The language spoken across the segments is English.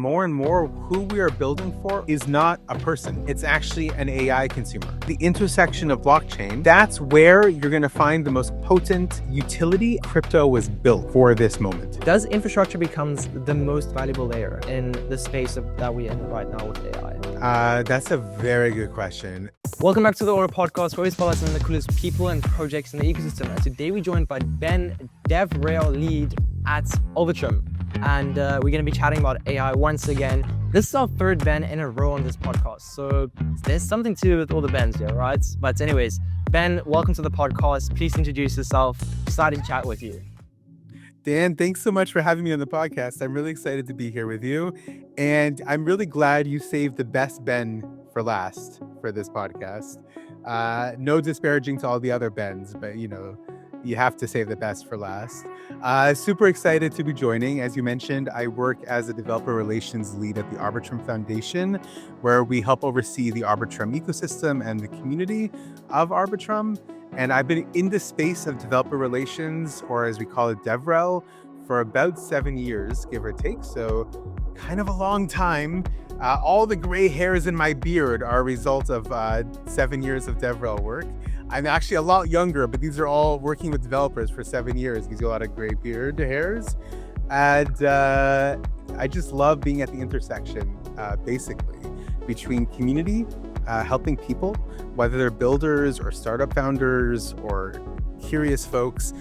more and more who we are building for is not a person. It's actually an AI consumer. The intersection of blockchain, that's where you're going to find the most potent utility. Crypto was built for this moment. Does infrastructure becomes the most valuable layer in the space that we're in right now with AI? That's a very good question. Welcome back to the Aura podcast, where we spotlight some of the coolest people and projects in the ecosystem. And today we're joined by Ben, DevRel Lead at Arbitrum. And we're going to be chatting about AI once again. This is our third Ben in a row on this podcast. So there's something to do with all the Bens here, right? But anyways, Ben, welcome to the podcast. Please introduce yourself. Excited to chat with you. Dan, thanks so much for having me on the podcast. I'm really excited to be here with you. And I'm really glad you saved the best Ben for last for this podcast. No disparaging to all the other Bens, but you have to save the best for last. Super excited to be joining. As you mentioned, I work as a developer relations lead at the Arbitrum Foundation, where we help oversee the Arbitrum ecosystem and the community of Arbitrum. And I've been in the space of developer relations, or as we call it, DevRel, for about 7 years, give or take. So kind of a long time. All the gray hairs in my beard are a result of 7 years of DevRel work. I'm actually a lot younger, but these are all working with developers for 7 years. Gives you a lot of gray beard hairs. And I just love being at the intersection, basically, between community, helping people, whether they're builders or startup founders or curious folks,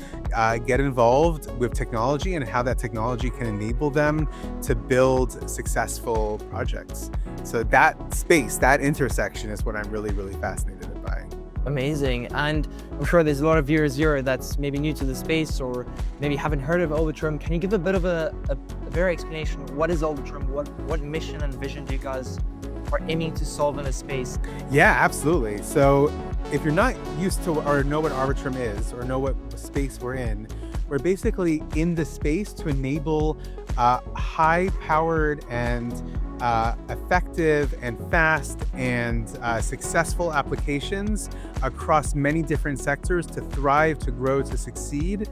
get involved with technology and how that technology can enable them to build successful projects. So that space, that intersection is what I'm really, really fascinated by. Amazing. And I'm sure there's a lot of viewers here that's maybe new to the space or maybe haven't heard of Arbitrum. Can you give a bit of a very explanation? What is Arbitrum? What mission and vision do you guys are aiming to solve in this space? Yeah, absolutely. So if you're not used to or know what Arbitrum is or know what space we're basically in the space to enable high-powered and effective and fast and successful applications across many different sectors to thrive, to grow, to succeed,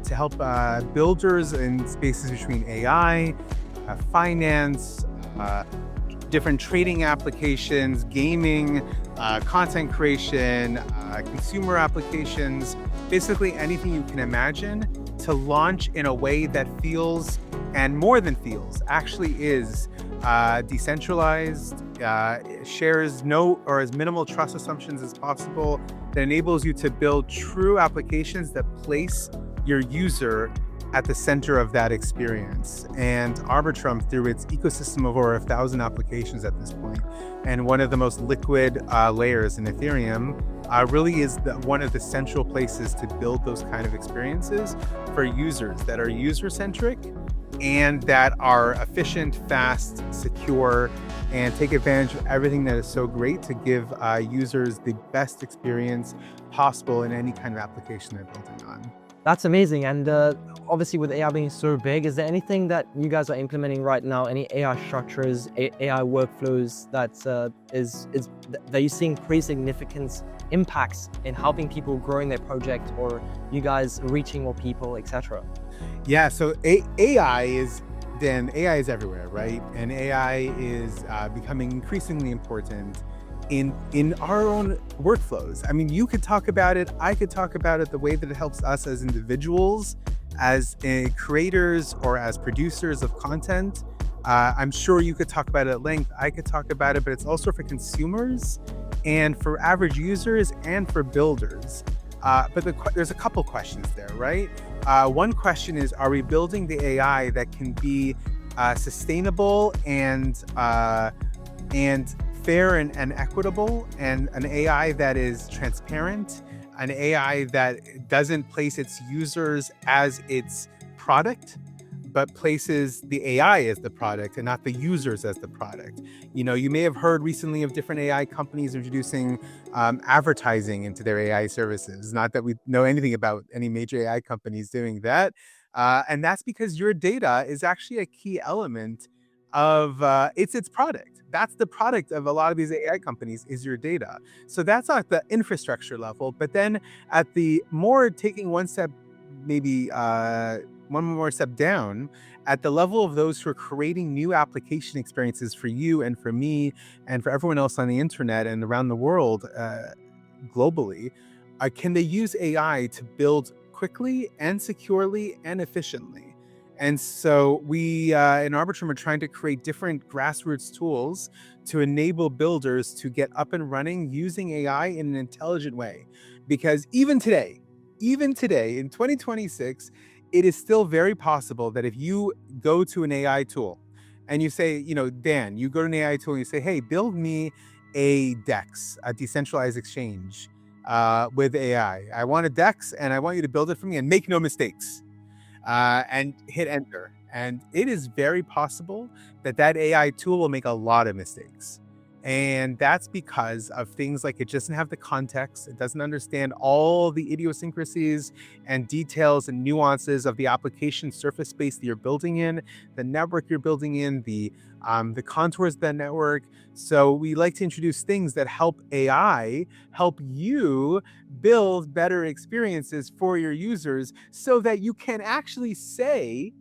to help builders in spaces between AI, finance, different trading applications, gaming, content creation, consumer applications, basically anything you can imagine, to launch in a way that feels, and more than feels, actually is decentralized, shares no or as minimal trust assumptions as possible, that enables you to build true applications that place your user at the center of that experience. And Arbitrum, through its ecosystem of over 1,000 applications at this point, and one of the most liquid layers in Ethereum, really is one of the central places to build those kind of experiences for users that are user-centric and that are efficient, fast, secure, and take advantage of everything that is so great to give users the best experience possible in any kind of application they're building on. That's amazing. And obviously with AI being so big, is there anything that you guys are implementing right now, any AI structures, AI workflows that you're seeing pretty significant impacts in helping people growing their project or you guys reaching more people, etc.? Yeah, so AI is everywhere, right? And AI is becoming increasingly important in our own workflows. I mean, you could talk about it, I could talk about it, the way that it helps us as individuals, as creators or as producers of content. I'm sure you could talk about it at length, I could talk about it, but it's also for consumers and for average users and for builders. But there's a couple questions there, right? One question is, are we building the AI that can be sustainable and fair and equitable, and an AI that is transparent, an AI that doesn't place its users as its product, but places the AI as the product and not the users as the product. You may have heard recently of different AI companies introducing advertising into their AI services. Not that we know anything about any major AI companies doing that. And that's because your data is actually a key element of its product. That's the product of a lot of these AI companies, is your data. So that's at the infrastructure level. But then at the more, taking one step maybe one more step down, at the level of those who are creating new application experiences for you and for me and for everyone else on the internet and around the world, globally, can they use AI to build quickly and securely and efficiently? And so we in Arbitrum are trying to create different grassroots tools to enable builders to get up and running using AI in an intelligent way. Because even today in 2026, it is still very possible that if you go to an AI tool and you say, Dan, you go to an AI tool and you say, hey, build me a DEX, a decentralized exchange with AI. I want a DEX and I want you to build it for me and make no mistakes, and hit enter. And it is very possible that that AI tool will make a lot of mistakes. And that's because of things like it doesn't have the context. It doesn't understand all the idiosyncrasies and details and nuances of the application surface space that you're building in, the network you're building in, the contours of that network. So we like to introduce things that help AI help you build better experiences for your users so that you can actually say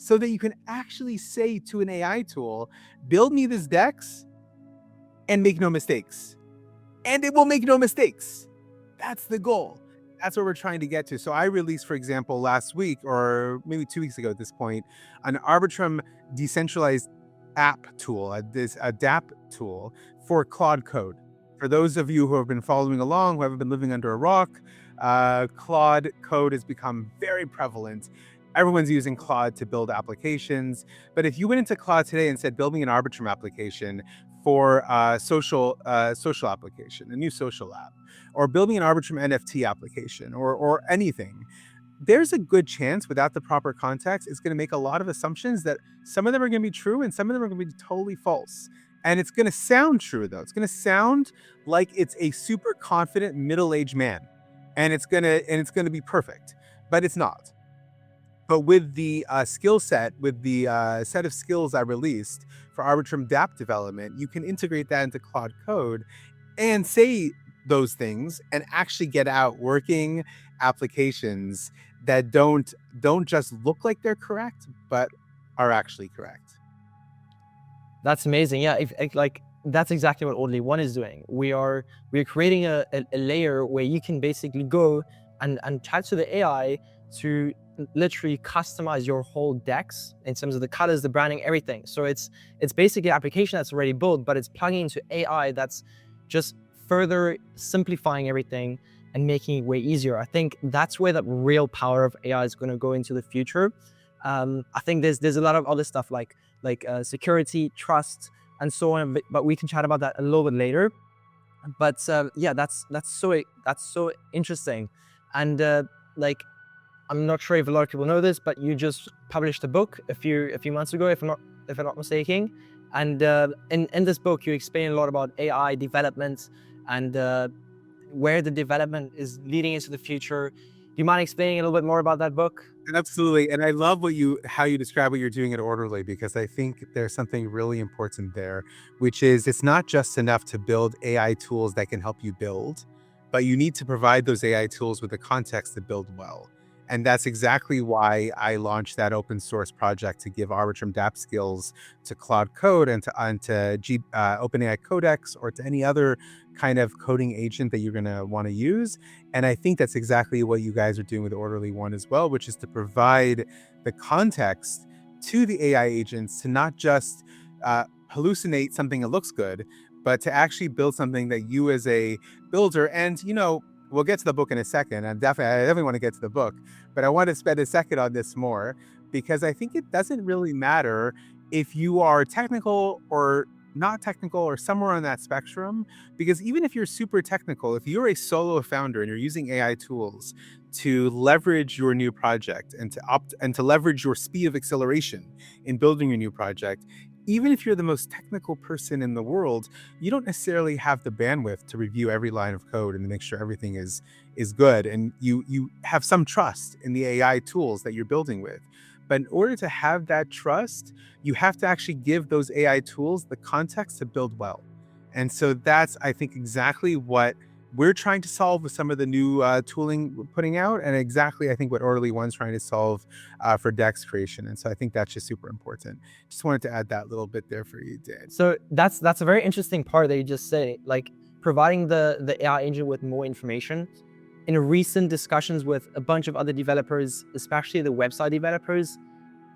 to an AI tool, build me this DEX and make no mistakes. And it will make no mistakes. That's the goal. That's what we're trying to get to. So I released, for example, last week or maybe 2 weeks ago at this point, an Arbitrum decentralized app tool, a DApp tool for Claude Code. For those of you who have been following along, who haven't been living under a rock, Claude Code has become very prevalent. Everyone's using Claude to build applications. But if you went into Claude today and said, build me an Arbitrum application for social application, a new social app, or building an Arbitrum NFT application or anything, there's a good chance without the proper context, it's going to make a lot of assumptions that some of them are going to be true and some of them are going to be totally false. And it's going to sound true, though. It's going to sound like it's a super confident middle-aged man, and it's going to be perfect, but it's not. But with the skill set, with the set of skills I released for Arbitrum DApp development, you can integrate that into Claude Code and say those things and actually get out working applications that don't just look like they're correct, but are actually correct. That's amazing. Yeah, that's exactly what Audley 1 is doing. We're creating a layer where you can basically go and chat to the AI to literally customize your whole DEX in terms of the colors, the branding, everything. So it's basically an application that's already built, but it's plugging into AI that's just further simplifying everything and making it way easier. I think that's where the real power of AI is going to go into the future. I think there's a lot of other stuff like security, trust, and so on, but we can chat about that a little bit later. But yeah, that's so interesting. And I'm not sure if a lot of people know this, but you just published a book a few months ago, if I'm not mistaken. And in this book, you explain a lot about AI development and where the development is leading into the future. Do you mind explaining a little bit more about that book? Absolutely. And I love how you describe what you're doing at Orderly, because I think there's something really important there, which is it's not just enough to build AI tools that can help you build, but you need to provide those AI tools with the context to build well. And that's exactly why I launched that open source project to give Arbitrum DApp skills to Claude Code and to OpenAI Codex or to any other kind of coding agent that you're going to want to use. And I think that's exactly what you guys are doing with Orderly 1 as well, which is to provide the context to the AI agents to not just hallucinate something that looks good, but to actually build something that you as a builder, and we'll get to the book in a second. I definitely want to get to the book, but I want to spend a second on this more because I think it doesn't really matter if you are technical or not technical or somewhere on that spectrum, because even if you're super technical, if you're a solo founder and you're using AI tools to leverage your new project and to leverage your speed of acceleration in building your new project, even if you're the most technical person in the world, you don't necessarily have the bandwidth to review every line of code and to make sure everything is good. And you have some trust in the AI tools that you're building with. But in order to have that trust, you have to actually give those AI tools the context to build well. And so that's, I think, exactly what we're trying to solve with some of the new tooling we're putting out, and exactly I think what Orderly One's trying to solve for DEX creation. And so I think that's just super important. Just wanted to add that little bit there for you, Dan. So that's a very interesting part that you just say, like providing the AI agent with more information. In recent discussions with a bunch of other developers, especially the website developers,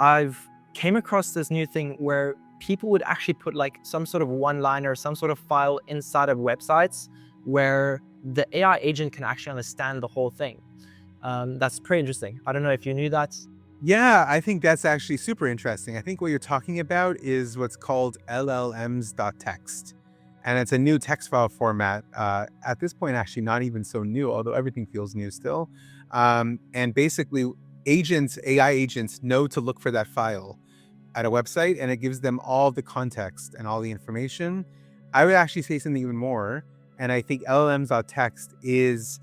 I've came across this new thing where people would actually put like some sort of one-liner, some sort of file inside of websites where the AI agent can actually understand the whole thing. That's pretty interesting. I don't know if you knew that. Yeah, I think that's actually super interesting. I think what you're talking about is what's called LLMs.txt. And it's a new text file format. At this point, actually not even so new, although everything feels new still. And basically, AI agents know to look for that file at a website, and it gives them all the context and all the information. I would actually say something even more, and I think LLMs.txt is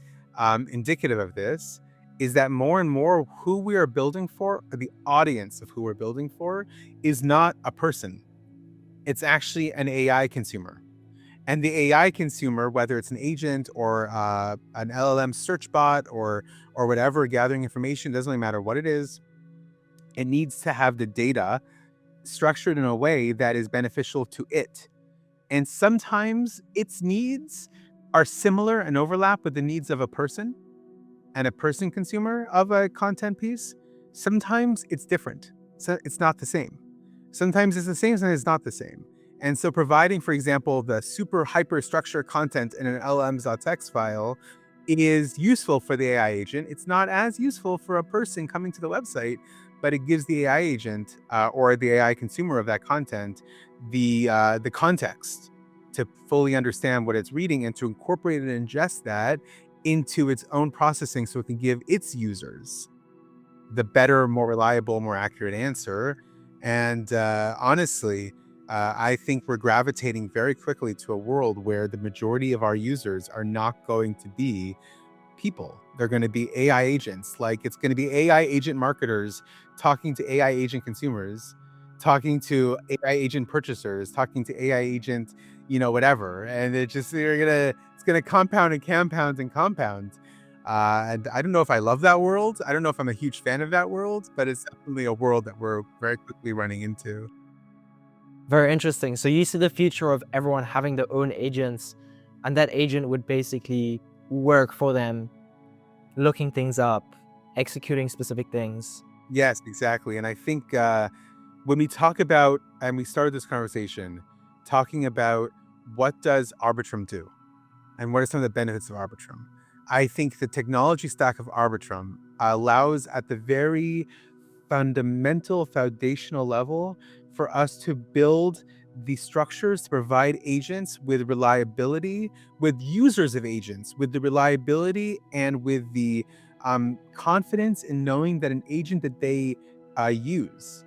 indicative of this, is that more and more who we are building for, or the audience of who we're building for, is not a person. It's actually an AI consumer. And the AI consumer, whether it's an agent or an LLM search bot or whatever, gathering information, doesn't really matter what it is, it needs to have the data structured in a way that is beneficial to it. And sometimes its needs are similar and overlap with the needs of a person and a person consumer of a content piece. Sometimes it's different. So it's not the same. Sometimes it's the same, sometimes it's not the same. And so providing, for example, the super hyper structured content in an LLMs.txt file is useful for the AI agent. It's not as useful for a person coming to the website, but it gives the AI agent or the AI consumer of that content the context to fully understand what it's reading and to incorporate and ingest that into its own processing so it can give its users the better, more reliable, more accurate answer. And honestly, I think we're gravitating very quickly to a world where the majority of our users are not going to be people. They're going to be AI agents. Like it's going to be AI agent marketers talking to AI agent consumers, talking to AI agent purchasers, talking to AI agent, whatever. And it's going to compound and compound and compound. And I don't know if I love that world. I don't know if I'm a huge fan of that world, but it's definitely a world that we're very quickly running into. Very interesting. So you see the future of everyone having their own agents, and that agent would basically work for them, looking things up, executing specific things. Yes, exactly. And I think when we talk about, and we started this conversation talking about what does Arbitrum do and what are some of the benefits of Arbitrum, I think the technology stack of Arbitrum allows at the very fundamental, foundational level for us to build the structures to provide agents with reliability, with users of agents, with the reliability and with the confidence in knowing that an agent that they use,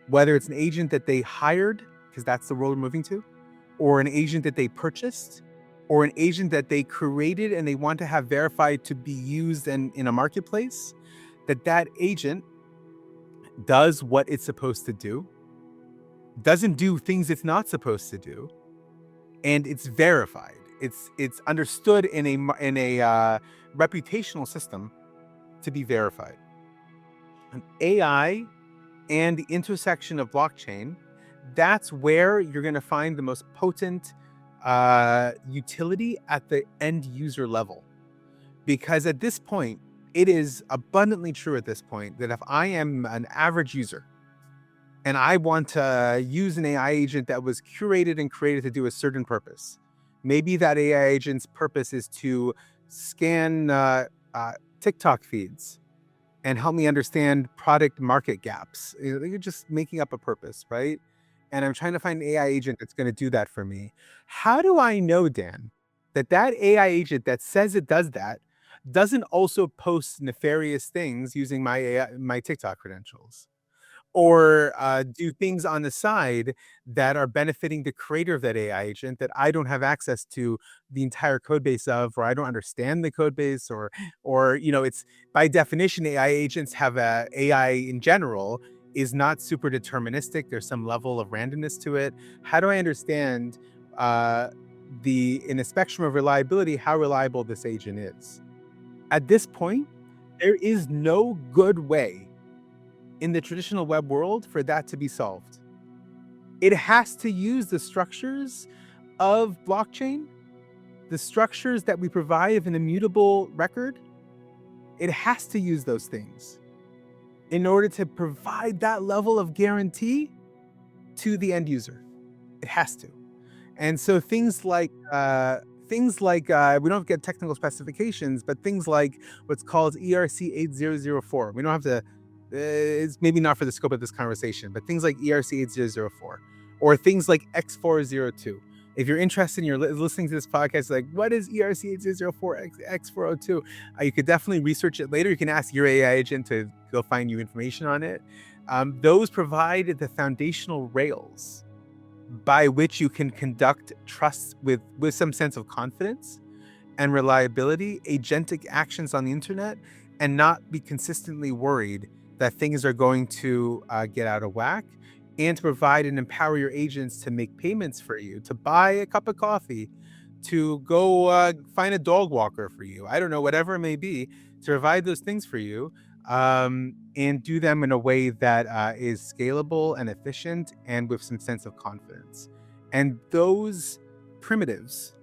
whether it's an agent that they hired, because that's the world we're moving to, or an agent that they purchased, or an agent that they created and they want to have verified to be used in a marketplace, that agent does what it's supposed to do, doesn't do things it's not supposed to do, and it's verified. It's understood in a reputational system to be verified. An AI and the intersection of blockchain, that's where you're going to find the most potent utility at the end user level. Because at this point, it is abundantly true at this point that if I am an average user and I want to use an AI agent that was curated and created to do a certain purpose, maybe that AI agent's purpose is to scan TikTok feeds and help me understand product market gaps. You're just making up a purpose, right? And I'm trying to find an AI agent that's going to do that for me. How do I know, Dan, that AI agent that says it does that doesn't also post nefarious things using my TikTok credentials? Or do things on the side that are benefiting the creator of that AI agent that I don't have access to the entire code base of, or I don't understand the code base, or it's by definition, AI agents have AI in general is not super deterministic. There's some level of randomness to it. How do I understand in a spectrum of reliability, how reliable this agent is. At this point, there is no good way in the traditional web world for that to be solved. It has to use the structures of blockchain, the structures that we provide of an immutable record. It has to use those things in order to provide that level of guarantee to the end user. It has to. And so things like we don't get technical specifications, but things like what's called ERC8004. We don't have to. It's maybe not for the scope of this conversation, but things like ERC8004 or things like X402. If you're interested and you're listening to this podcast, like, what is ERC8004 X402? You could definitely research it later. You can ask your AI agent to go find you information on it. Those provide the foundational rails by which you can conduct trust with some sense of confidence and reliability, agentic actions on the internet, and not be consistently worried that things are going to get out of whack, and to provide and empower your agents to make payments for you, to buy a cup of coffee, to go find a dog walker for you. I don't know, whatever it may be, to provide those things for you, and do them in a way that is scalable and efficient and with some sense of confidence. And those primitives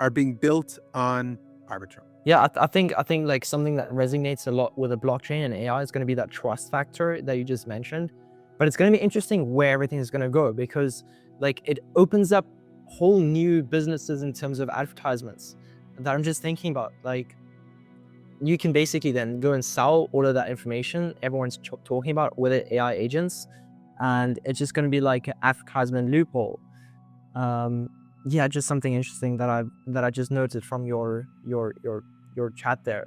are being built on Arbitrum. Yeah, I think like something that resonates a lot with a blockchain and AI is going to be that trust factor that you just mentioned. But it's going to be interesting where everything is going to go, because like it opens up whole new businesses in terms of advertisements that I'm just thinking about. Like, you can basically then go and sell all of that information everyone's talking about with it, AI agents, and it's just going to be like an advertisement loophole. Yeah, just something interesting that I just noted from your chat there.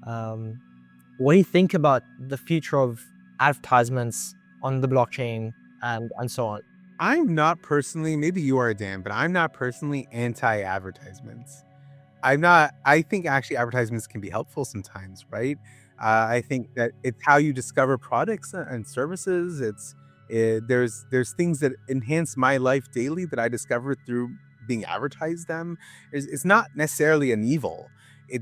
What do you think about the future of advertisements on the blockchain and so on? I'm not personally, maybe you are, Dan, but I'm not personally anti-advertisements. I think actually advertisements can be helpful sometimes, right? I think that it's how you discover products and services. There's things that enhance my life daily that I discover through being advertised them. It's not necessarily an evil.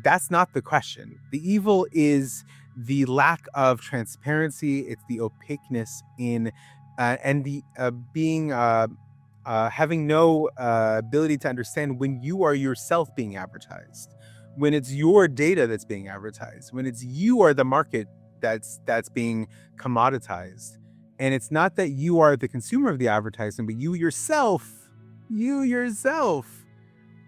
That's not the question. The evil is the lack of transparency. It's the opaqueness in and the being having no ability to understand when you are yourself being advertised, when it's your data that's being advertised, when it's you are the market that's being commoditized. And it's not that you are the consumer of the advertisement, but you yourself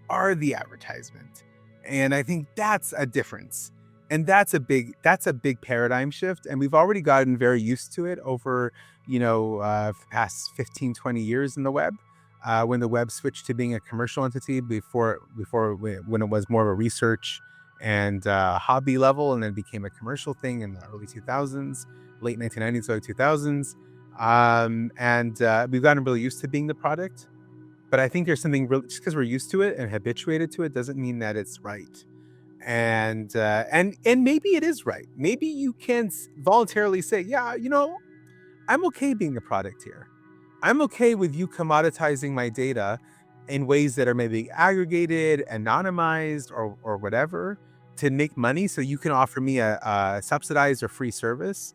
are the advertisement. And I think that's a difference. And that's a big paradigm shift. And we've already gotten very used to it over, the past 15, 20 years in the web. When the web switched to being a commercial entity before when it was more of a research and hobby level, and then became a commercial thing in the early 2000s, late 1990s, early 2000s. We've gotten really used to being the product. But I think there's something really, just because we're used to it and habituated to it doesn't mean that it's right. And maybe it is right. Maybe you can voluntarily say, yeah, I'm okay being a product here. I'm okay with you commoditizing my data in ways that are maybe aggregated, anonymized, or whatever, to make money so you can offer me a subsidized or free service.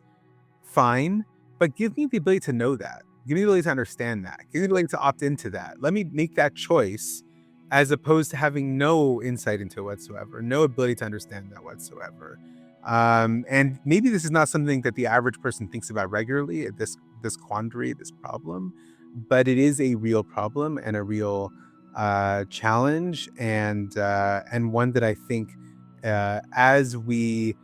Fine, but give me the ability to know that. Give me the ability to understand that. Give me the ability to opt into that. Let me make that choice, as opposed to having no insight into it whatsoever, no ability to understand that whatsoever. And maybe this is not something that the average person thinks about regularly, this quandary, this problem, but it is a real problem and a real challenge, and one that I think as we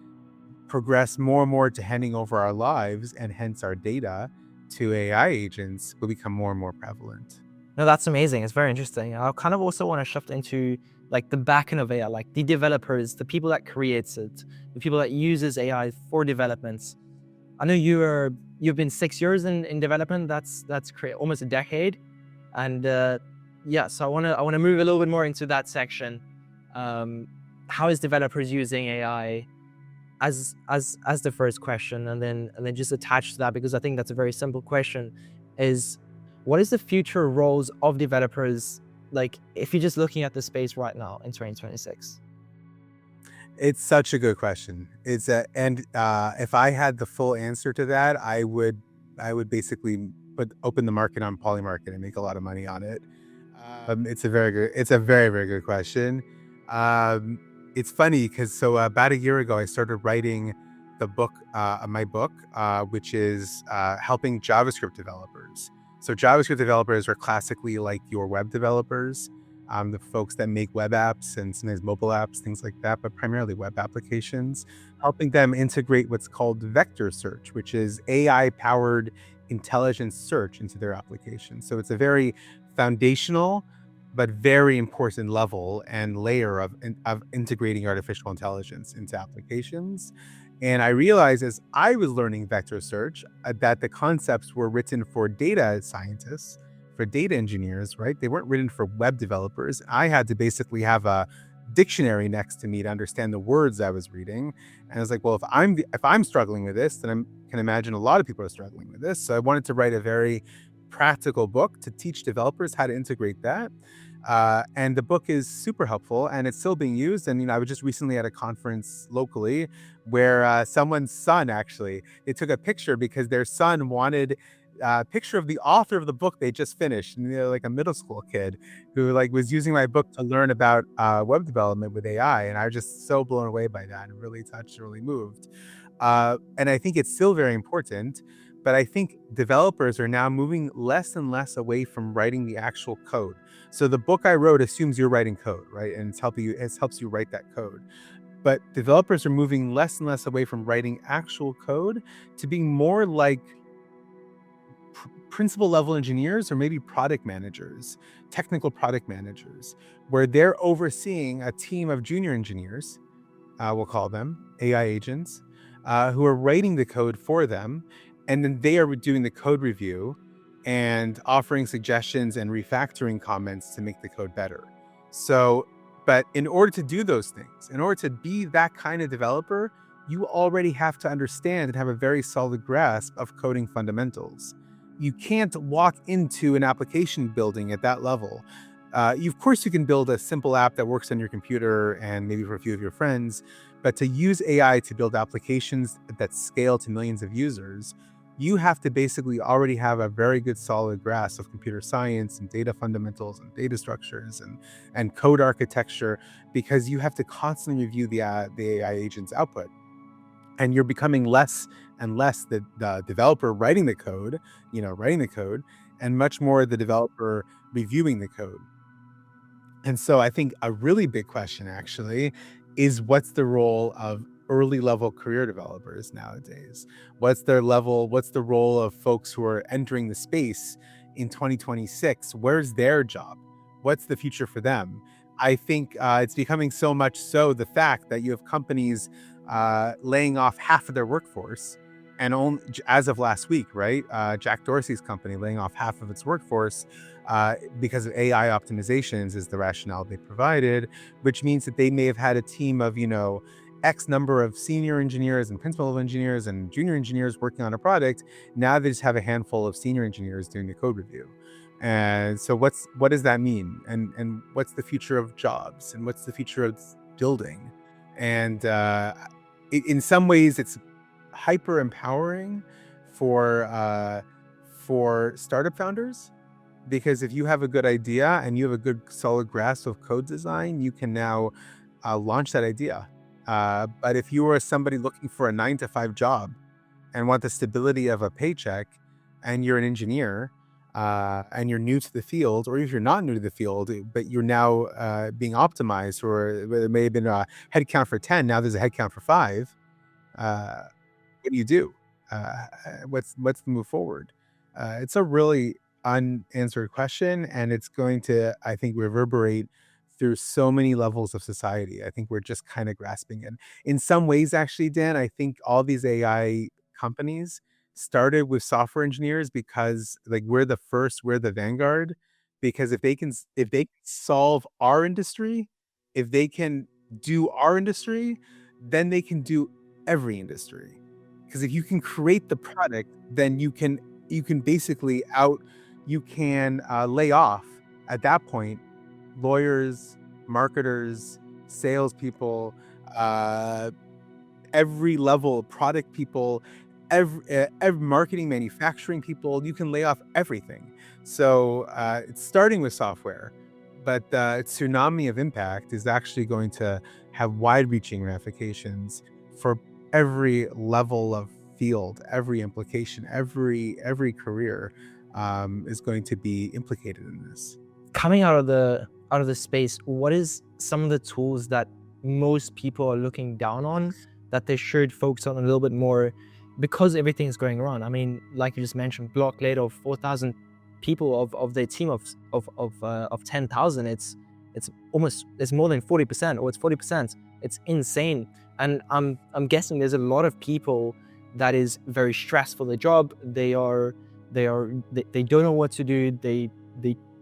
progress more and more to handing over our lives and hence our data to AI agents will become more and more prevalent. No, that's amazing. It's very interesting. I kind of also want to shift into like the backend of AI, like the developers, the people that creates it, the people that uses AI for developments. I know you've been 6 years in development. That's almost a decade, and so I want to move a little bit more into that section. How is developers using AI as the first question, and then just attached to that, because I think that's a very simple question, is what is the future roles of developers like if you're just looking at the space right now in 2026? It's such a good question. If I had the full answer to that, I would basically open the market on Polymarket and make a lot of money on it. It's a very, very good question. Um, it's funny because about a year ago, I started writing my book, which is helping JavaScript developers. So JavaScript developers are classically like your web developers, the folks that make web apps and sometimes mobile apps, things like that, but primarily web applications, helping them integrate what's called vector search, which is AI-powered intelligence search into their application. So it's a very foundational but very important level and layer of integrating artificial intelligence into applications. And I realized as I was learning vector search that the concepts were written for data scientists, for data engineers, right? They weren't written for web developers. I had to basically have a dictionary next to me to understand the words I was reading. And I was like, well, if I'm struggling with this, then I can imagine a lot of people are struggling with this. So I wanted to write a very practical book to teach developers how to integrate that. And the book is super helpful and it's still being used. And, I was just recently at a conference locally where someone's son, actually, they took a picture because their son wanted a picture of the author of the book they just finished, and like a middle school kid who like was using my book to learn about web development with AI. And I was just so blown away by that and really touched, really moved. And I think it's still very important, but I think developers are now moving less and less away from writing the actual code. So the book I wrote assumes you're writing code, right? And it helps you write that code. But developers are moving less and less away from writing actual code to being more like principal level engineers or maybe product managers, technical product managers, where they're overseeing a team of junior engineers, we'll call them AI agents, who are writing the code for them. And then they are doing the code review and offering suggestions and refactoring comments to make the code better. So, but in order to do those things, in order to be that kind of developer, you already have to understand and have a very solid grasp of coding fundamentals. You can't walk into an application building at that level. Of course, you can build a simple app that works on your computer and maybe for a few of your friends, but to use AI to build applications that scale to millions of users, you have to basically already have a very good solid grasp of computer science and data fundamentals and data structures and code architecture, because you have to constantly review the AI agent's output. And you're becoming less and less the developer writing the code, and much more the developer reviewing the code. And so I think a really big question actually is, what's the role of early level career developers nowadays? What's the role of folks who are entering the space in 2026? Where's their job? What's the future for them? I think it's becoming so much so the fact that you have companies laying off half of their workforce. And as of last week, right? Jack Dorsey's company laying off half of its workforce because of AI optimizations is the rationale they provided, which means that they may have had a team of, X number of senior engineers and principal engineers and junior engineers working on a product. Now they just have a handful of senior engineers doing the code review. And so what does that mean? And what's the future of jobs? And what's the future of building? And in some ways, it's hyper empowering for startup founders, because if you have a good idea and you have a good solid grasp of code design, you can now launch that idea. But if you are somebody looking for a 9-to-5 job and want the stability of a paycheck, and you're an engineer and you're new to the field, or if you're not new to the field, but you're now being optimized, or there may have been a headcount for 10, now there's a headcount for 5. What do you do? What's the move forward? It's a really unanswered question, and it's going to, I think, reverberate through so many levels of society. I think we're just kind of grasping it. In some ways, actually, Dan, I think all these AI companies started with software engineers because, like, we're the vanguard. Because if they solve our industry, if they can do our industry, then they can do every industry. Because if you can create the product, then you can basically lay off at that point lawyers, marketers, salespeople, every level, product people, every marketing, manufacturing people. You can lay off everything. So it's starting with software, but the tsunami of impact is actually going to have wide-reaching ramifications for every level of field, every implication, every career is going to be implicated in this. Coming out of the space, what is some of the tools that most people are looking down on that they should focus on a little bit more because everything is going around? I mean, like you just mentioned, Block laid off 4,000 people of their team of 10,000. It's more than 40%, or it's 40%. It's insane. And I'm guessing there's a lot of people that is very stressed for their job. They don't know what to do. They're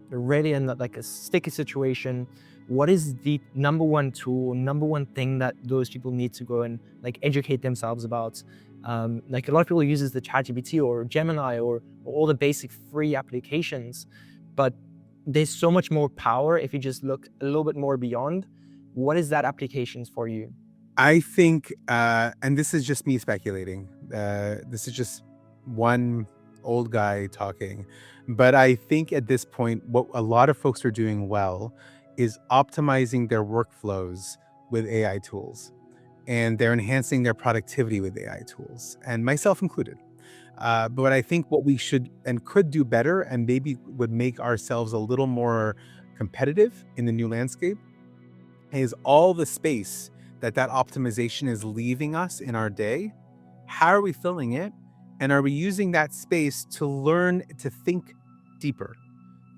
really in like a sticky situation. What is the number one tool, number one thing that those people need to go and like educate themselves about? Like a lot of people uses the ChatGPT or Gemini or all the basic free applications, but there's so much more power if you just look a little bit more beyond. What is that applications for you? I think, and this is just me speculating, this is just one old guy talking, but I think at this point, what a lot of folks are doing well is optimizing their workflows with AI tools, and they're enhancing their productivity with AI tools, and myself included. But I think what we should and could do better, and maybe would make ourselves a little more competitive in the new landscape, is all the space that optimization is leaving us in our day. How are we filling it? And are we using that space to learn to think deeper,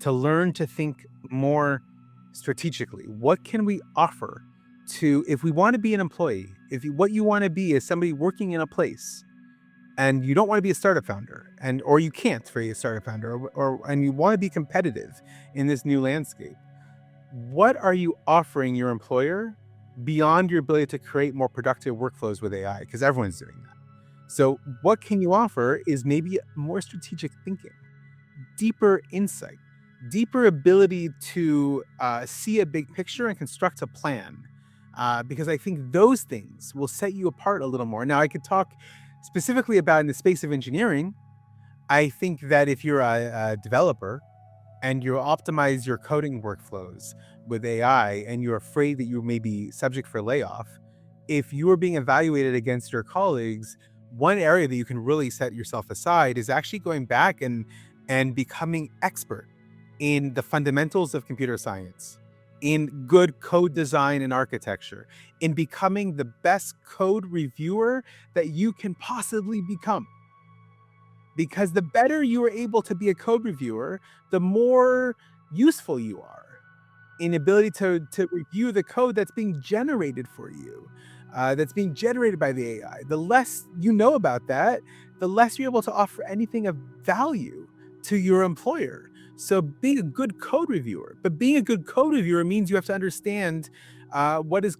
to learn to think more strategically? What can we offer to, if we want to be an employee, what you want to be is somebody working in a place, and you don't want to be a startup founder, or you can't be a startup founder, and you want to be competitive in this new landscape. What are you offering your employer beyond your ability to create more productive workflows with AI? Because everyone's doing that. So what can you offer is maybe more strategic thinking, deeper insight, deeper ability to see a big picture and construct a plan. Because I think those things will set you apart a little more. Now, I could talk specifically about in the space of engineering. I think that if you're a developer and you optimize your coding workflows with AI and you're afraid that you may be subject for layoff, if you are being evaluated against your colleagues, one area that you can really set yourself aside is actually going back and becoming expert in the fundamentals of computer science, in good code design and architecture, in becoming the best code reviewer that you can possibly become. Because the better you are able to be a code reviewer, the more useful you are in ability to review the code that's being generated for you, that's being generated by the AI. The less you know about that, the less you're able to offer anything of value to your employer. So being a good code reviewer, but being a good code reviewer means you have to understand what is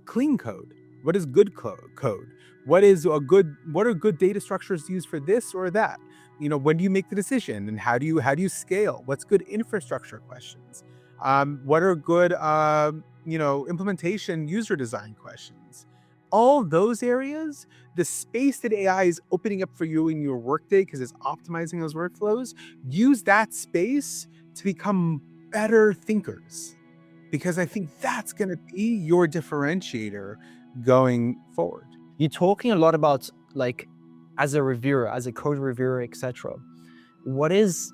clean code, what is good code, what are good data structures used for this or that. When do you make the decision, and how do you scale? What's good infrastructure questions? What are good implementation user design questions? All those areas, the space that AI is opening up for you in your workday because it's optimizing those workflows, use that space to become better thinkers, because I think that's going to be your differentiator going forward. You're talking a lot about like as a reviewer, as a code reviewer, etc. What is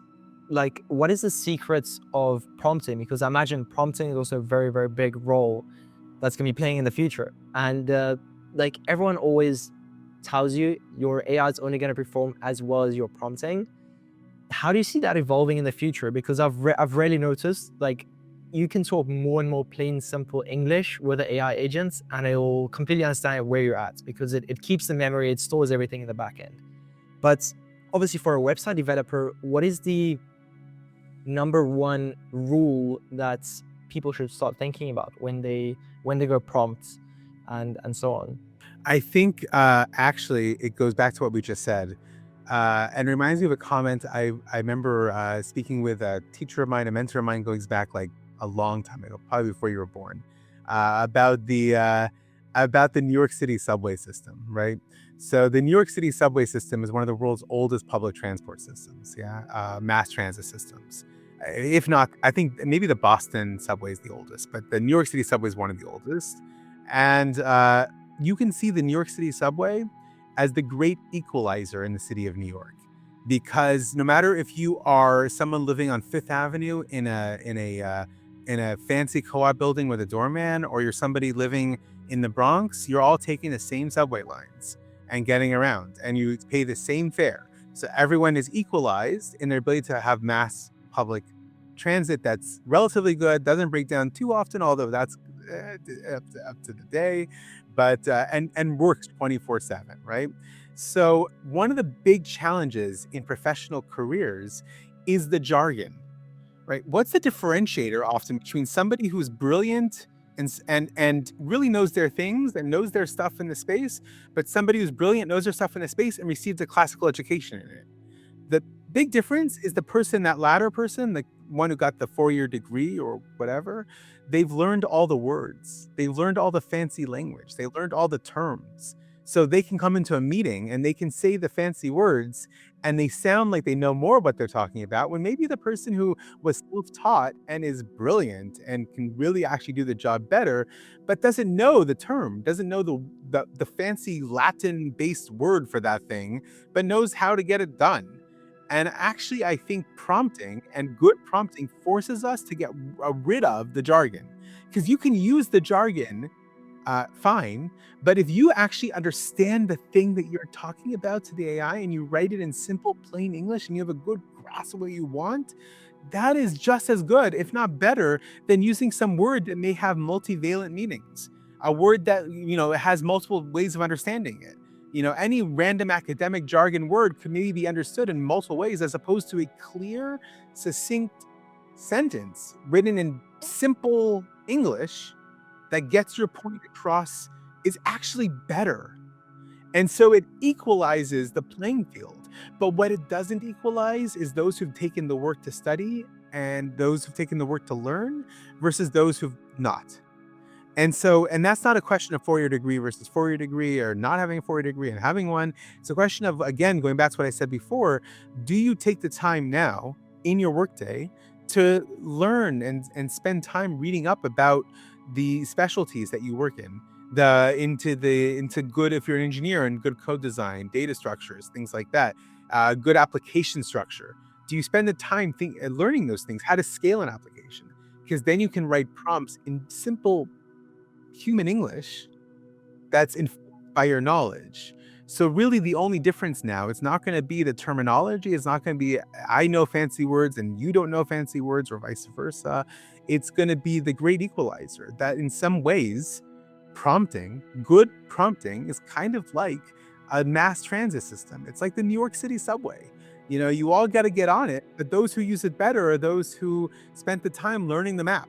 the secrets of prompting? Because I imagine prompting is also a very, very big role that's going to be playing in the future. And like everyone always tells you your AI is only going to perform as well as your prompting. How do you see that evolving in the future? Because I've really noticed like you can talk more and more plain, simple English with the AI agents, and it will completely understand where you're at because it keeps the memory, it stores everything in the back end. But obviously for a website developer, what is the number one rule that people should start thinking about when they go prompts and so on? I think actually it goes back to what we just said, and reminds me of a comment I remember speaking with a teacher of mine, a mentor of mine, goes back like a long time ago, probably before you were born, about the New York City subway system, right? So the New York City subway system is one of the world's oldest public transport systems, mass transit systems. If not, I think maybe the Boston subway is the oldest, but the New York City subway is one of the oldest. And you can see the New York City subway as the great equalizer in the city of New York, because no matter if you are someone living on Fifth Avenue in a fancy co-op building with a doorman, or you're somebody living in the Bronx, you're all taking the same subway lines and getting around, and you pay the same fare. So everyone is equalized in their ability to have mass public transit that's relatively good, doesn't break down too often, although that's up to the day, but and works 24/7, right? So one of the big challenges in professional careers is the jargon, right? What's the differentiator often between somebody who's brilliant and really knows their things and knows their stuff in the space, but somebody who's brilliant, knows their stuff in the space, and received a classical education in it? The big difference is the person, that latter person, the one who got the 4-year degree or whatever, they've learned all the words. They've learned all the fancy language. They learned all the terms. So they can come into a meeting and they can say the fancy words and they sound like they know more what they're talking about, when maybe the person who was self-taught and is brilliant and can really actually do the job better, but doesn't know the term, doesn't know the fancy Latin-based word for that thing, but knows how to get it done. And actually, I think prompting and good prompting forces us to get rid of the jargon, because you can use the jargon fine, but if you actually understand the thing that you're talking about to the AI and you write it in simple, plain English, and you have a good grasp of what you want, that is just as good, if not better, than using some word that may have multivalent meanings. A word that, has multiple ways of understanding it. Any random academic jargon word could maybe be understood in multiple ways, as opposed to a clear, succinct sentence written in simple English that gets your point across is actually better. And so it equalizes the playing field. But what it doesn't equalize is those who've taken the work to study and those who've taken the work to learn versus those who've not. And that's not a question of 4-year degree versus 4-year degree, or not having a 4-year degree and having one. It's a question of, again, going back to what I said before, do you take the time now in your workday to learn and spend time reading up about the specialties that you work in, into good, if you're an engineer, and good code design, data structures, things like that, good application structure? Do you spend the time learning those things, how to scale an application? Because then you can write prompts in simple human English that's informed by your knowledge. So really the only difference now, it's not going to be the terminology. It's not going to be, I know fancy words and you don't know fancy words, or vice versa. It's going to be the great equalizer that in some ways, good prompting is kind of like a mass transit system. It's like the New York City subway. You all got to get on it, but those who use it better are those who spent the time learning the map.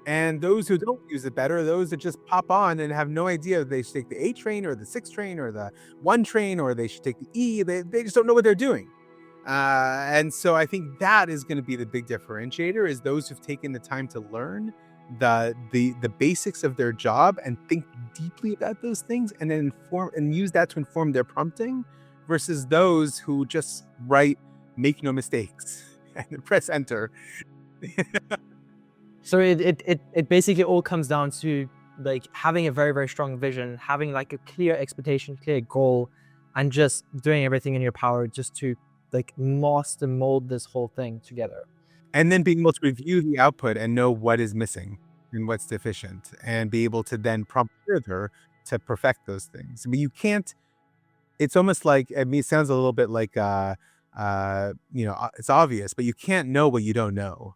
And those who don't use it better are those that just pop on and have no idea if they should take the A train or the 6 train or the 1 train, or they should take the E. They just don't know what they're doing. And so I think that is going to be the big differentiator, is those who've taken the time to learn the basics of their job and think deeply about those things, and then use that to inform their prompting, versus those who just write, make no mistakes, and press enter. So it basically all comes down to like having a very, very strong vision, having like a clear expectation, clear goal, and just doing everything in your power just to like master mold this whole thing together. And then being able to review the output and know what is missing and what's deficient, and be able to then prompt further to perfect those things. I mean, you can't, it's almost like, it sounds a little bit like, it's obvious, but you can't know what you don't know,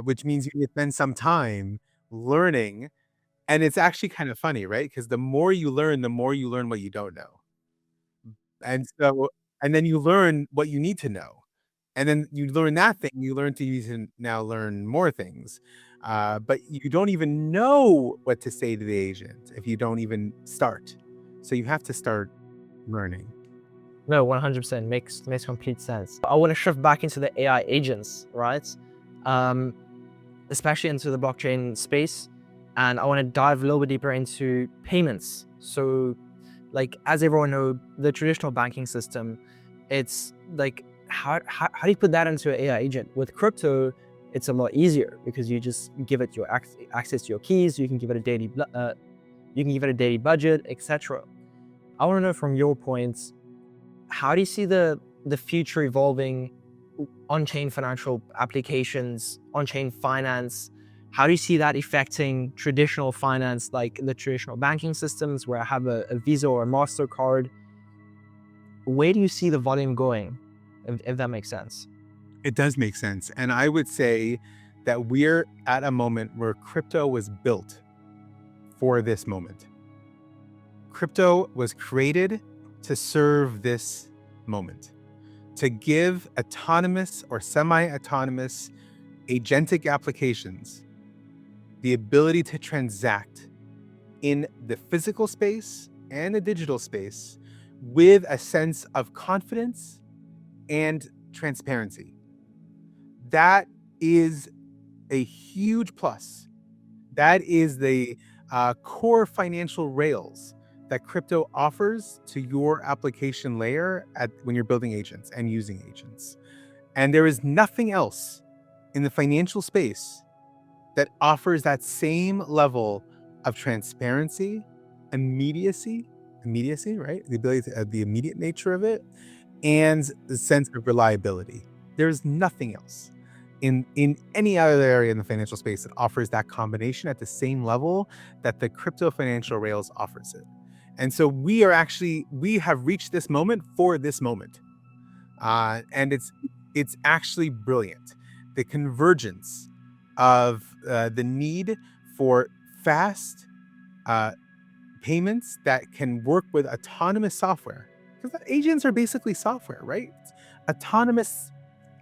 which means you need to spend some time learning. And it's actually kind of funny, right? Because the more you learn what you don't know. And then you learn what you need to know. And then you learn that thing, you learn to now learn more things. But you don't even know what to say to the agent if you don't even start. So you have to start learning. No, 100% makes complete sense. I want to shift back into the AI agents, right? especially into the blockchain space. And I want to dive a little bit deeper into payments. So, like, as everyone knows, the traditional banking system, it's like, how do you put that into an AI agent? With crypto, it's a lot easier because you just give it your access to your keys. You can give it a daily budget, etc. I want to know from your points, how do you see the future evolving? On-chain financial applications, on-chain finance. How do you see that affecting traditional finance, like the traditional banking systems where I have a Visa or a MasterCard? Where do you see the volume going, if that makes sense? It does make sense. And I would say that we're at a moment where crypto was built for this moment. Crypto was created to serve this moment, to give autonomous or semi-autonomous agentic applications the ability to transact in the physical space and the digital space with a sense of confidence and transparency. That is a huge plus. That is the core financial rails that crypto offers to your application layer when you're building agents and using agents. And there is nothing else in the financial space that offers that same level of transparency, immediacy, right? The ability to, the immediate nature of it, and the sense of reliability. There's nothing else in any other area in the financial space that offers that combination at the same level that the crypto financial rails offers it. And so we have reached this moment for this moment. And it's actually brilliant. The convergence of the need for fast payments that can work with autonomous software. Because agents are basically software, right? It's autonomous,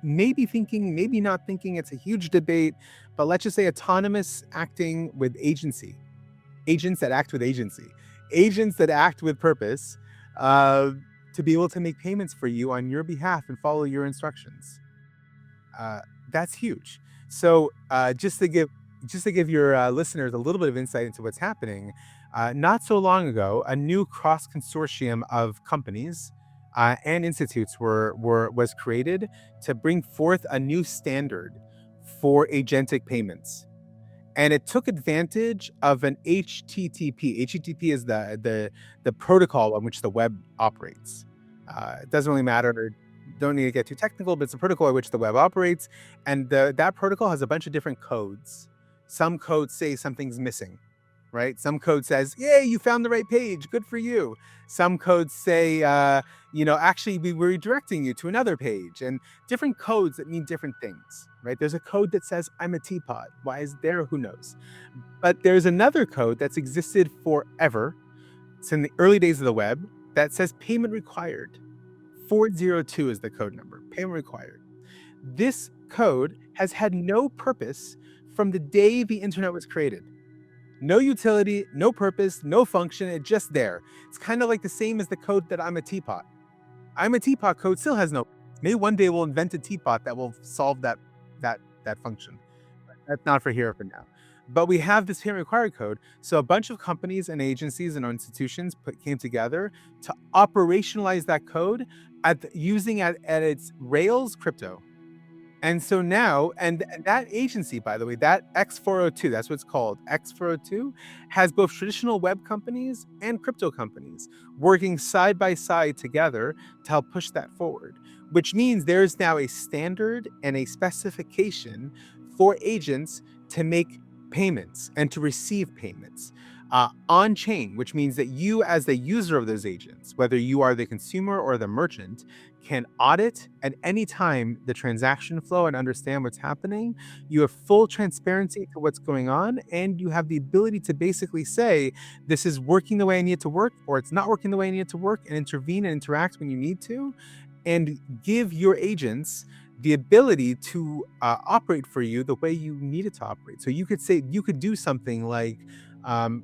maybe thinking, maybe not thinking. It's a huge debate. But let's just say autonomous acting with agency. Agents that act with agency. Agents that act with purpose. To be able to make payments for you on your behalf and follow your instructions. That's huge. So just to give your listeners a little bit of insight into what's happening, not so long ago, a new cross consortium of companies and institutes was created to bring forth a new standard for agentic payments. And it took advantage of an HTTP. HTTP is the protocol on which the web operates. It doesn't really matter. Don't need to get too technical, but it's a protocol on which the web operates. And that protocol has a bunch of different codes. Some codes say something's missing, right? Some code says, yay, you found the right page. Good for you. Some codes say, actually, we were redirecting you to another page. And different codes that mean different things, right? There's a code that says, I'm a teapot. Why is there? Who knows? But there's another code that's existed forever. It's in the early days of the web that says payment required. 402 is the code number, payment required. This code has had no purpose from the day the internet was created. No utility, no purpose, no function, it's just there. It's kind of like the same as the code that I'm a teapot. I'm a teapot code still has no, maybe one day we'll invent a teapot that will solve that function. That's not for here for now. But we have this payment required code. So a bunch of companies and agencies and institutions came together to operationalize that code using at its rails crypto. And so now, and that agency, by the way, that X402, that's what it's called, X402, has both traditional web companies and crypto companies working side by side together to help push that forward, which means there's now a standard and a specification for agents to make payments and to receive payments on chain, which means that you, as the user of those agents, whether you are the consumer or the merchant, can audit at any time the transaction flow and understand what's happening. You have full transparency to what's going on, and you have the ability to basically say, this is working the way I need it to work, or it's not working the way I need it to work, and intervene and interact when you need to, and give your agents the ability to operate for you the way you need it to operate. So you could do something like,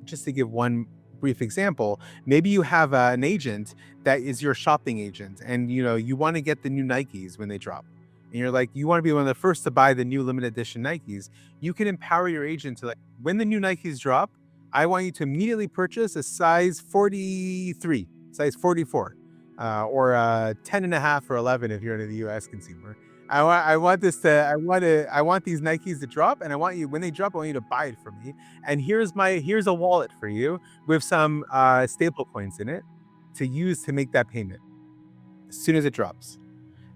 just to give one brief example, maybe you have an agent that is your shopping agent, and you want to get the new Nikes when they drop, and you're like, you want to be one of the first to buy the new limited edition Nikes, you can empower your agent to, like, when the new Nikes drop, I want you to immediately purchase a size 43, size 44, or 10 and a half or 11 if you're a US consumer. I want these Nikes to drop, and I want you, when they drop, I want you to buy it from me. And here's a wallet for you with some stable coins in it to use to make that payment as soon as it drops.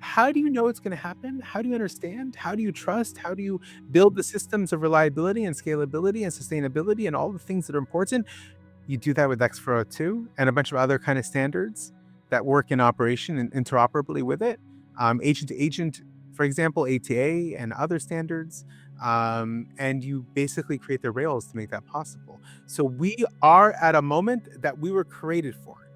How do you know it's going to happen? How do you understand? How do you trust? How do you build the systems of reliability and scalability and sustainability and all the things that are important? You do that with X402 and a bunch of other kind of standards that work in operation and interoperably with it. Agent to agent, for example, ATA and other standards. And you basically create the rails to make that possible. So we are at a moment that we were created for.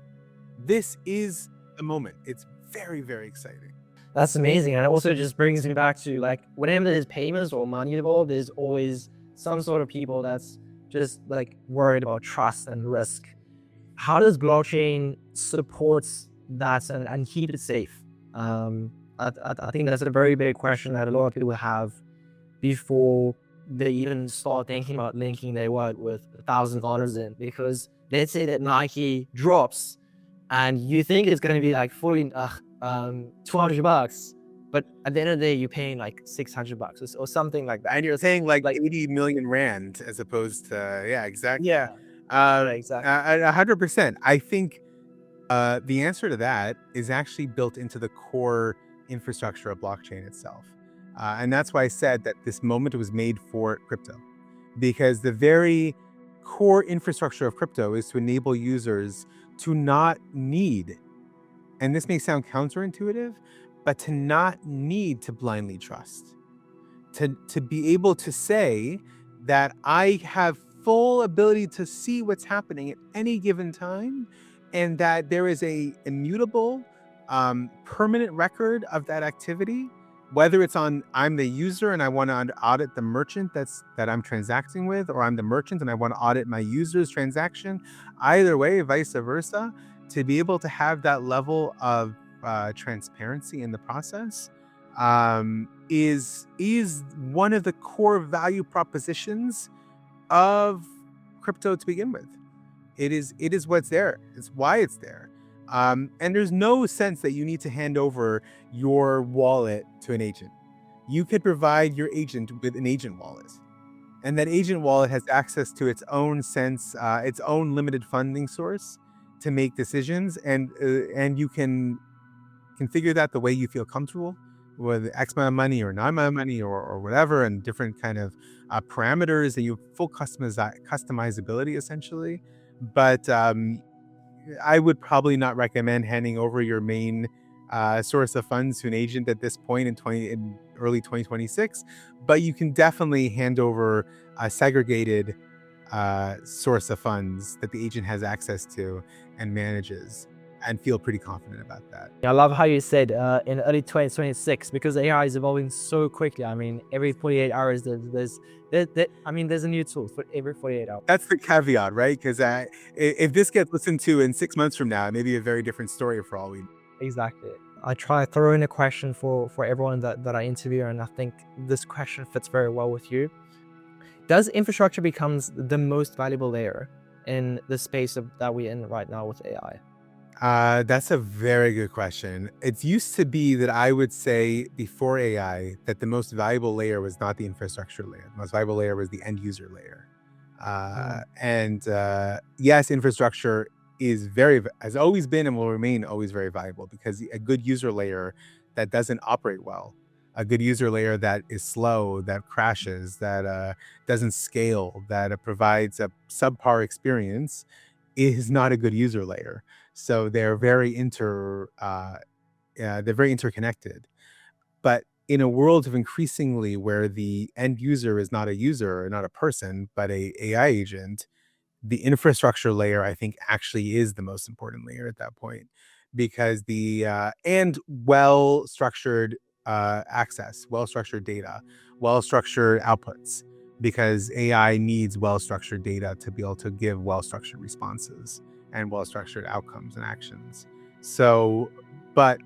This is the moment. It's very, very exciting. That's amazing. And it also just brings me back to, like, whenever there's payments or money involved, there's always some sort of people that's just like worried about trust and risk. How does blockchain support that and keep it safe? I think that's a very big question that a lot of people have before they even start thinking about linking their wallet with $1,000 in. Because let's say that Nike drops and you think it's going to be like $200, but at the end of the day, you're paying like $600 or something like that. And you're saying like 80 million rand as opposed to, yeah, exactly. Yeah, exactly. 100%. I think the answer to that is actually built into the core infrastructure of blockchain itself. And that's why I said that this moment was made for crypto, because the very core infrastructure of crypto is to enable users to not need, and this may sound counterintuitive, but to not need to blindly trust, to be able to say that I have full ability to see what's happening at any given time, and that there is a immutable, permanent record of that activity, whether it's on, I'm the user and I want to audit the merchant that I'm transacting with, or I'm the merchant and I want to audit my user's transaction. Either way, vice versa, to be able to have that level of transparency in the process is one of the core value propositions of crypto to begin with. It is what's there. It's why it's there. And there's no sense that you need to hand over your wallet to an agent. You could provide your agent with an agent wallet, and that agent wallet has access to its own its own limited funding source to make decisions, and you can configure that the way you feel comfortable, with X amount of money or not amount of money or whatever, and different kind of parameters, and you have full customizability essentially. But I would probably not recommend handing over your main source of funds to an agent at this point in early 2026. But you can definitely hand over a segregated source of funds that the agent has access to and manages, and feel pretty confident about that. I love how you said in early 2026, because AI is evolving so quickly. I mean, every 48 hours there's a new tool for every 48 hours. That's the caveat, right? Because if this gets listened to in 6 months from now, it may be a very different story for all we know. Exactly. I try to throw in a question for everyone that I interview, and I think this question fits very well with you. Does infrastructure becomes the most valuable layer in the space that we're in right now with AI? That's a very good question. It used to be that I would say before AI that the most valuable layer was not the infrastructure layer. The most valuable layer was the end user layer. And yes, infrastructure has always been and will remain always very valuable, because a good user layer that doesn't operate well, a good user layer that is slow, that crashes, that doesn't scale, that provides a subpar experience, is not a good user layer. So they're very interconnected. But in a world of increasingly where the end user is not a user or not a person, but a AI agent, the infrastructure layer, I think, actually is the most important layer at that point, because and well-structured access, well-structured data, well-structured outputs, because AI needs well-structured data to be able to give well-structured responses and well-structured outcomes and actions. So, but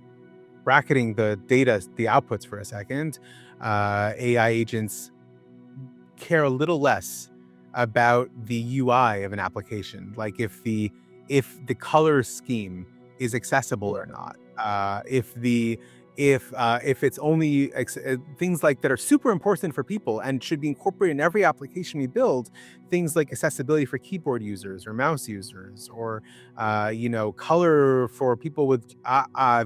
bracketing the data, the outputs for a second, AI agents care a little less about the UI of an application, like if the color scheme is accessible or not, if it's only things like that are super important for people and should be incorporated in every application we build, things like accessibility for keyboard users or mouse users, or color for people with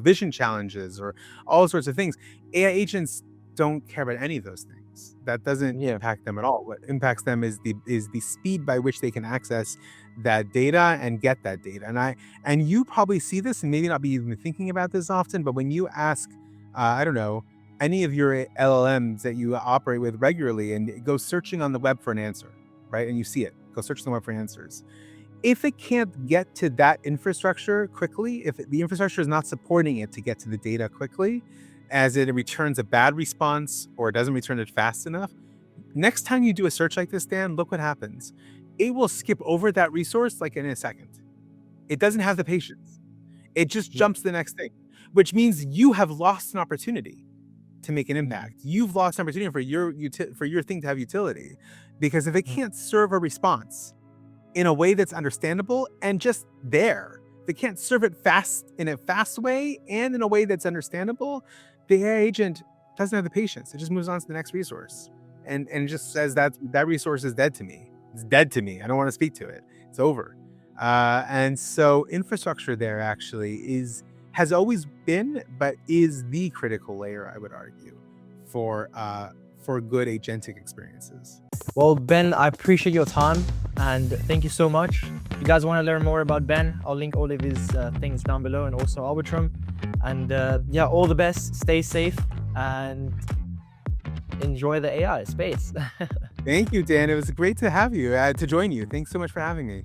vision challenges, or all sorts of things. AI agents don't care about any of those things. That doesn't impact them at all. What impacts them is the speed by which they can access that data and get that data. And you probably see this and maybe not be even thinking about this often, but when you ask, I don't know, any of your LLMs that you operate with regularly and go searching on the web for an answer, right? And you see it, go search on the web for answers. If it can't get to that infrastructure quickly, if the infrastructure is not supporting it to get to the data quickly, as it returns a bad response or it doesn't return it fast enough, next time you do a search like this, Dan, look what happens. It will skip over that resource like in a second. It doesn't have the patience. It just jumps to the next thing, which means you have lost an opportunity to make an impact. You've lost an opportunity for your thing to have utility, because if it can't serve a response in a way that's understandable and just there, if it can't serve it fast in a fast way and in a way that's understandable, the AI agent doesn't have the patience. It just moves on to the next resource and just says that resource is dead to me. It's dead to me. I don't want to speak to it. It's over. And so infrastructure there actually has always been, but is the critical layer, I would argue, for good agentic experiences. Well, Ben, I appreciate your time and thank you so much. If you guys want to learn more about Ben, I'll link all of his things down below, and also Arbitrum. And all the best. Stay safe and enjoy the AI space. Thank you, Dan. It was great to have you, to join you. Thanks so much for having me.